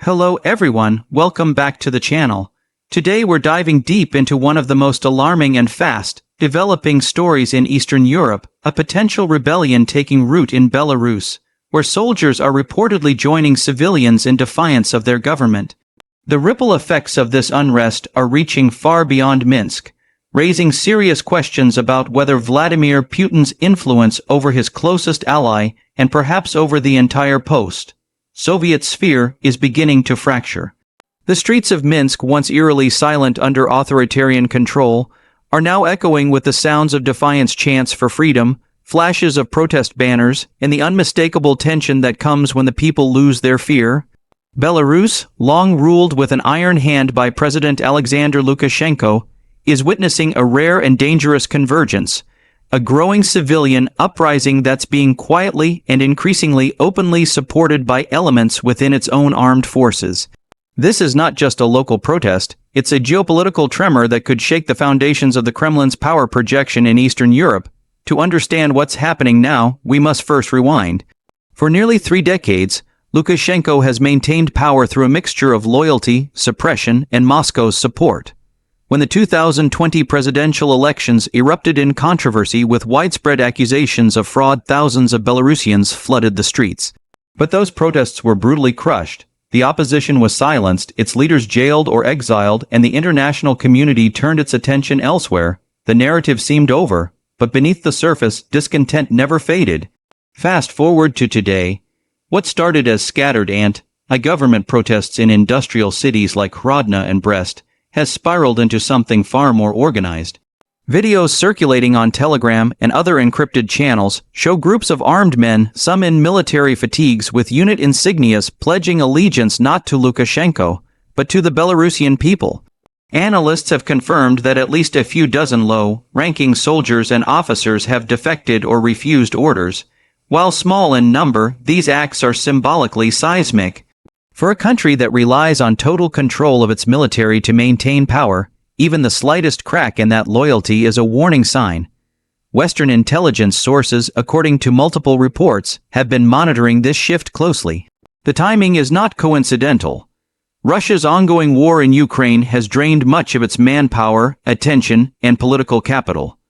Hello everyone, welcome back to the channel. Today we're diving deep into one of the most alarming and fast developing stories in Eastern Europe, a potential rebellion taking root in Belarus, where soldiers are reportedly joining civilians in defiance of their government. The ripple effects of this unrest are reaching far beyond Minsk, raising serious questions about whether Vladimir Putin's influence over his closest ally and perhaps over the entire post-Soviet sphere is beginning to fracture. The streets of Minsk, once eerily silent under authoritarian control, are now echoing with the sounds of defiance chants for freedom, flashes of protest banners, and the unmistakable tension that comes when the people lose their fear. Belarus, long ruled with an iron hand by President Alexander Lukashenko, is witnessing a rare and dangerous convergence, a growing civilian uprising that's being quietly and increasingly openly supported by elements within its own armed forces. This is not just a local protest, it's a geopolitical tremor that could shake the foundations of the Kremlin's power projection in Eastern Europe. To understand what's happening now, we must first rewind. For nearly 3 decades, Lukashenko has maintained power through a mixture of loyalty, suppression, and Moscow's support. When the 2020 presidential elections erupted in controversy with widespread accusations of fraud, thousands of Belarusians flooded the streets. But those protests were brutally crushed. The opposition was silenced, its leaders jailed or exiled, and the international community turned its attention elsewhere. The narrative seemed over, but beneath the surface, discontent never faded. Fast forward to today. What started as scattered anti-government protests in industrial cities like Hrodna and Brest has spiraled into something far more organized. Videos circulating on Telegram and other encrypted channels show groups of armed men, some in military fatigues with unit insignias, pledging allegiance not to Lukashenko, but to the Belarusian people. Analysts have confirmed that at least a few dozen low-ranking soldiers and officers have defected or refused orders. While small in number, these acts are symbolically seismic. For a country that relies on total control of its military to maintain power, even the slightest crack in that loyalty is a warning sign. Western intelligence sources, according to multiple reports, have been monitoring this shift closely. The timing is not coincidental. Russia's ongoing war in Ukraine has drained much of its manpower, attention, and political capital.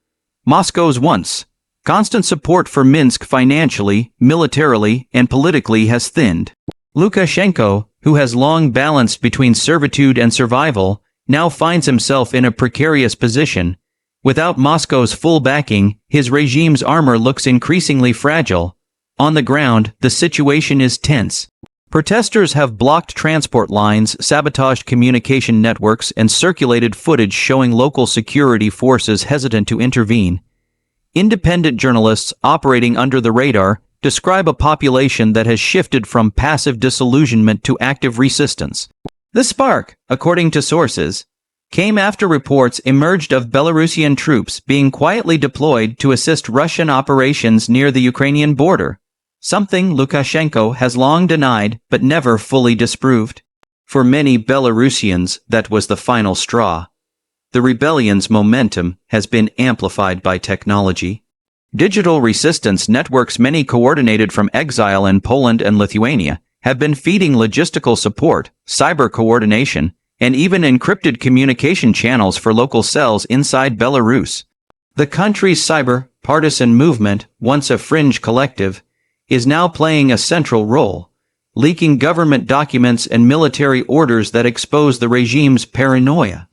Moscow's once constant support for Minsk financially, militarily, and politically has thinned. Lukashenko, who has long balanced between servitude and survival, now finds himself in a precarious position. Without Moscow's full backing, his regime's armor looks increasingly fragile. On the ground, the situation is tense. Protesters have blocked transport lines, sabotaged communication networks, and circulated footage showing local security forces hesitant to intervene. Independent journalists operating under the radar describe a population that has shifted from passive disillusionment to active resistance. The spark, according to sources, came after reports emerged of Belarusian troops being quietly deployed to assist Russian operations near the Ukrainian border, something Lukashenko has long denied but never fully disproved. For many Belarusians, that was the final straw. The rebellion's momentum has been amplified by technology. Digital resistance networks, many coordinated from exile in Poland and Lithuania, have been feeding logistical support, cyber coordination, and even encrypted communication channels for local cells inside Belarus. The country's cyber-partisan movement, once a fringe collective, is now playing a central role, leaking government documents and military orders that expose the regime's paranoia.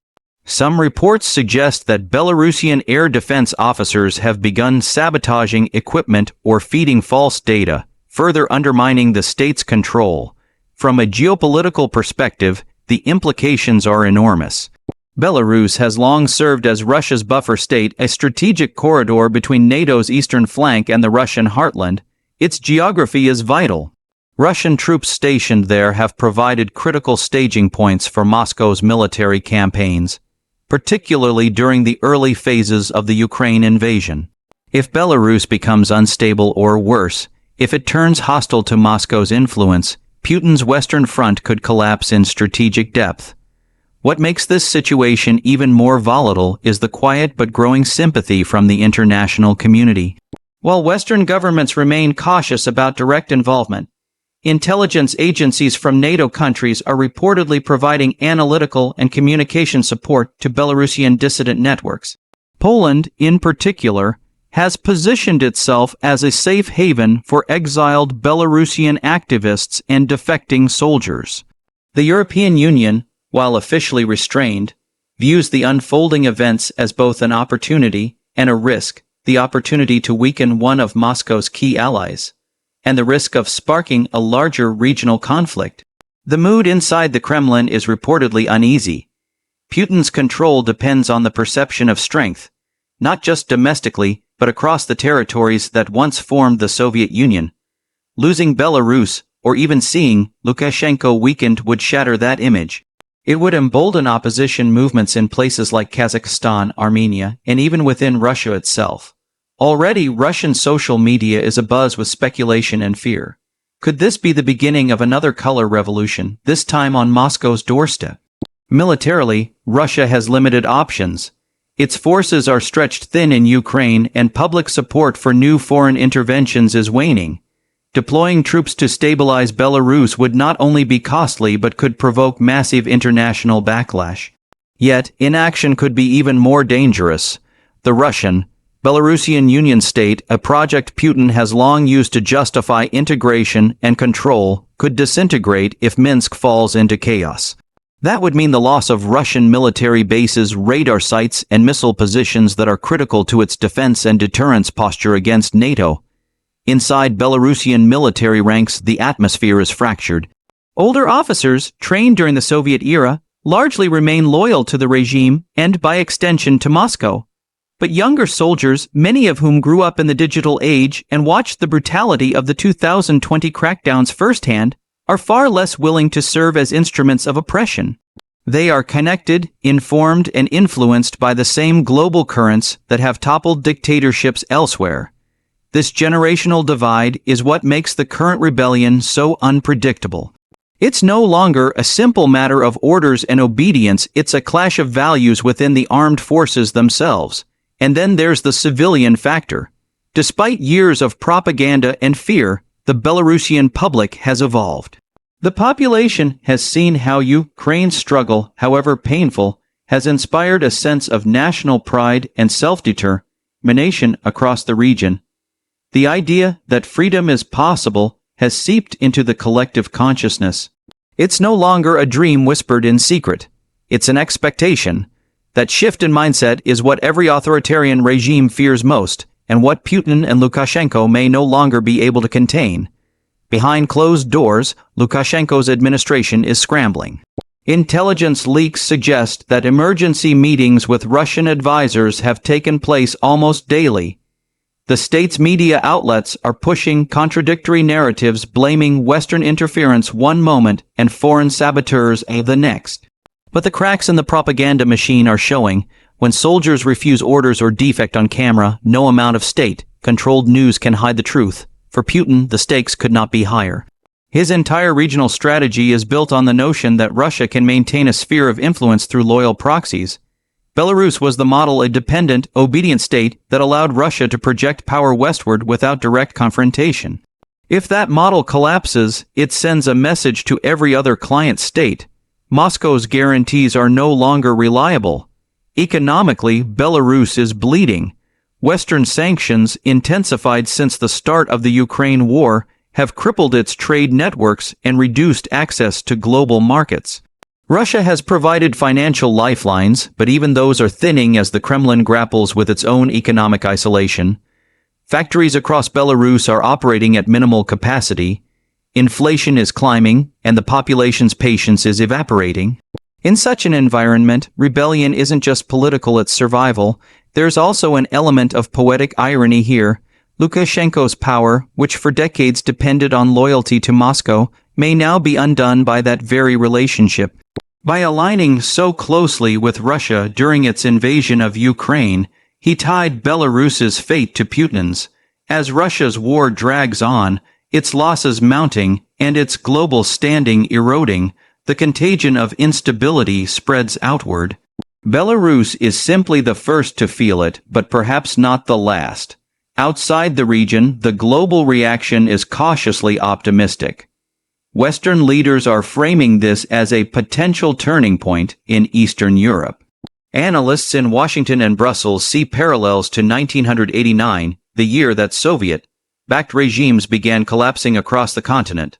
Some reports suggest that Belarusian air defense officers have begun sabotaging equipment or feeding false data, further undermining the state's control. From a geopolitical perspective, the implications are enormous. Belarus has long served as Russia's buffer state, a strategic corridor between NATO's eastern flank and the Russian heartland. Its geography is vital. Russian troops stationed there have provided critical staging points for Moscow's military campaigns, particularly during the early phases of the Ukraine invasion. If Belarus becomes unstable or worse, if it turns hostile to Moscow's influence, Putin's Western Front could collapse in strategic depth. What makes this situation even more volatile is the quiet but growing sympathy from the international community. While Western governments remain cautious about direct involvement, Intelligence agencies from NATO countries are reportedly providing analytical and communication support to Belarusian dissident networks. Poland, in particular, has positioned itself as a safe haven for exiled Belarusian activists and defecting soldiers. The European Union, while officially restrained, views the unfolding events as both an opportunity and a risk, the opportunity to weaken one of Moscow's key allies, and the risk of sparking a larger regional conflict. The mood inside the Kremlin is reportedly uneasy. Putin's control depends on the perception of strength, not just domestically, but across the territories that once formed the Soviet Union. Losing Belarus, or even seeing Lukashenko weakened, would shatter that image. It would embolden opposition movements in places like Kazakhstan, Armenia, and even within Russia itself. Already, Russian social media is abuzz with speculation and fear. Could this be the beginning of another color revolution, this time on Moscow's doorstep? Militarily, Russia has limited options. Its forces are stretched thin in Ukraine, and public support for new foreign interventions is waning. Deploying troops to stabilize Belarus would not only be costly but could provoke massive international backlash. Yet, inaction could be even more dangerous. The Russian, Belarusian Union State, a project Putin has long used to justify integration and control, could disintegrate if Minsk falls into chaos. That would mean the loss of Russian military bases, radar sites, and missile positions that are critical to its defense and deterrence posture against NATO. Inside Belarusian military ranks, the atmosphere is fractured. Older officers, trained during the Soviet era, largely remain loyal to the regime and, by extension, to Moscow. But younger soldiers, many of whom grew up in the digital age and watched the brutality of the 2020 crackdowns firsthand, are far less willing to serve as instruments of oppression. They are connected, informed, and influenced by the same global currents that have toppled dictatorships elsewhere. This generational divide is what makes the current rebellion so unpredictable. It's no longer a simple matter of orders and obedience, it's a clash of values within the armed forces themselves. And then there's the civilian factor. Despite years of propaganda and fear, the Belarusian public has evolved. The population has seen how Ukraine's struggle, however painful, has inspired a sense of national pride and self-determination across the region. The idea that freedom is possible has seeped into the collective consciousness. It's no longer a dream whispered in secret. It's an expectation. That shift in mindset is what every authoritarian regime fears most, and what Putin and Lukashenko may no longer be able to contain. Behind closed doors, Lukashenko's administration is scrambling. Intelligence leaks suggest that emergency meetings with Russian advisors have taken place almost daily. The state's media outlets are pushing contradictory narratives, blaming Western interference one moment and foreign saboteurs the next. But the cracks in the propaganda machine are showing. When soldiers refuse orders or defect on camera, no amount of state-controlled news can hide the truth. For Putin, the stakes could not be higher. His entire regional strategy is built on the notion that Russia can maintain a sphere of influence through loyal proxies. Belarus was the model, a dependent, obedient state that allowed Russia to project power westward without direct confrontation. If that model collapses, it sends a message to every other client state. Moscow's guarantees are no longer reliable. Economically, Belarus is bleeding. Western sanctions, intensified since the start of the Ukraine war, have crippled its trade networks and reduced access to global markets. Russia has provided financial lifelines, but even those are thinning as the Kremlin grapples with its own economic isolation. Factories across Belarus are operating at minimal capacity. Inflation is climbing, and the population's patience is evaporating. In such an environment, rebellion isn't just political, it's survival. There's also an element of poetic irony here. Lukashenko's power, which for decades depended on loyalty to Moscow, may now be undone by that very relationship. By aligning so closely with Russia during its invasion of Ukraine, he tied Belarus's fate to Putin's. As Russia's war drags on, its losses mounting, and its global standing eroding, the contagion of instability spreads outward. Belarus is simply the first to feel it, but perhaps not the last. Outside the region, the global reaction is cautiously optimistic. Western leaders are framing this as a potential turning point in Eastern Europe. Analysts in Washington and Brussels see parallels to 1989, the year that Soviet-backed regimes began collapsing across the continent.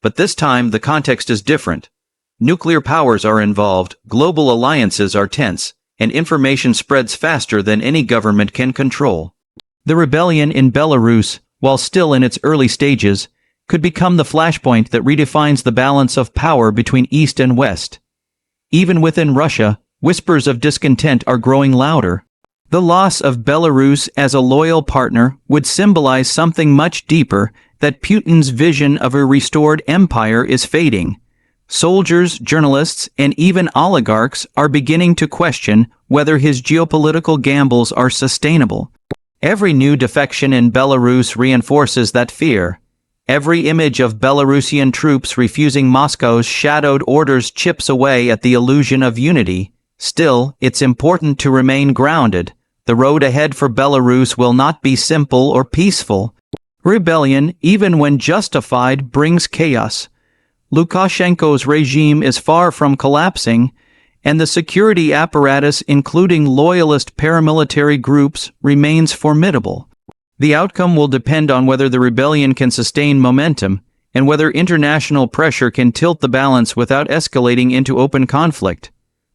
But this time the context is different. Nuclear powers are involved, global alliances are tense, and information spreads faster than any government can control. The rebellion in Belarus, while still in its early stages, could become the flashpoint that redefines the balance of power between East and West. Even within Russia, whispers of discontent are growing louder. The loss of Belarus as a loyal partner would symbolize something much deeper, that Putin's vision of a restored empire is fading. Soldiers, journalists, and even oligarchs are beginning to question whether his geopolitical gambles are sustainable. Every new defection in Belarus reinforces that fear. Every image of Belarusian troops refusing Moscow's shadowed orders chips away at the illusion of unity. Still, it's important to remain grounded. The road ahead for Belarus will not be simple or peaceful. Rebellion, even when justified, brings chaos. Lukashenko's regime is far from collapsing, and the security apparatus, including loyalist paramilitary groups, remains formidable. The outcome will depend on whether the rebellion can sustain momentum, and whether international pressure can tilt the balance without escalating into open conflict.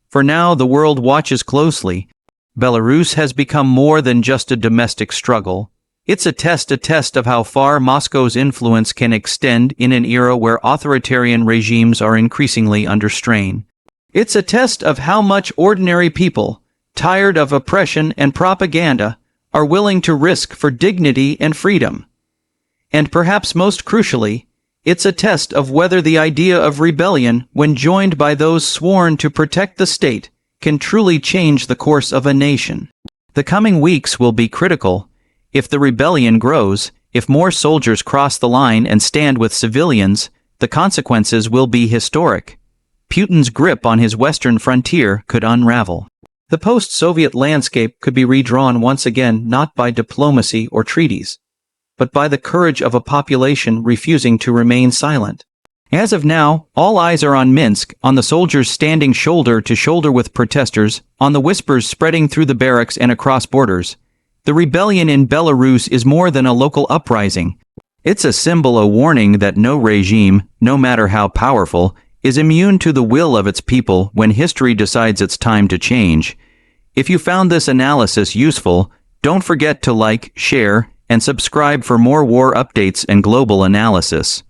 For now, the world watches closely. Belarus has become more than just a domestic struggle. It's a test of how far Moscow's influence can extend in an era where authoritarian regimes are increasingly under strain. It's a test of how much ordinary people, tired of oppression and propaganda, are willing to risk for dignity and freedom. And perhaps most crucially, it's a test of whether the idea of rebellion, when joined by those sworn to protect the state, can truly change the course of a nation. The coming weeks will be critical. If the rebellion grows, if more soldiers cross the line and stand with civilians, the consequences will be historic. Putin's grip on his western frontier could unravel. The post-Soviet landscape could be redrawn once again not by diplomacy or treaties, but by the courage of a population refusing to remain silent. As of now, all eyes are on Minsk, on the soldiers standing shoulder to shoulder with protesters, on the whispers spreading through the barracks and across borders. The rebellion in Belarus is more than a local uprising. It's a symbol, a warning that no regime, no matter how powerful, is immune to the will of its people when history decides it's time to change. If you found this analysis useful, don't forget to like, share, and subscribe for more war updates and global analysis.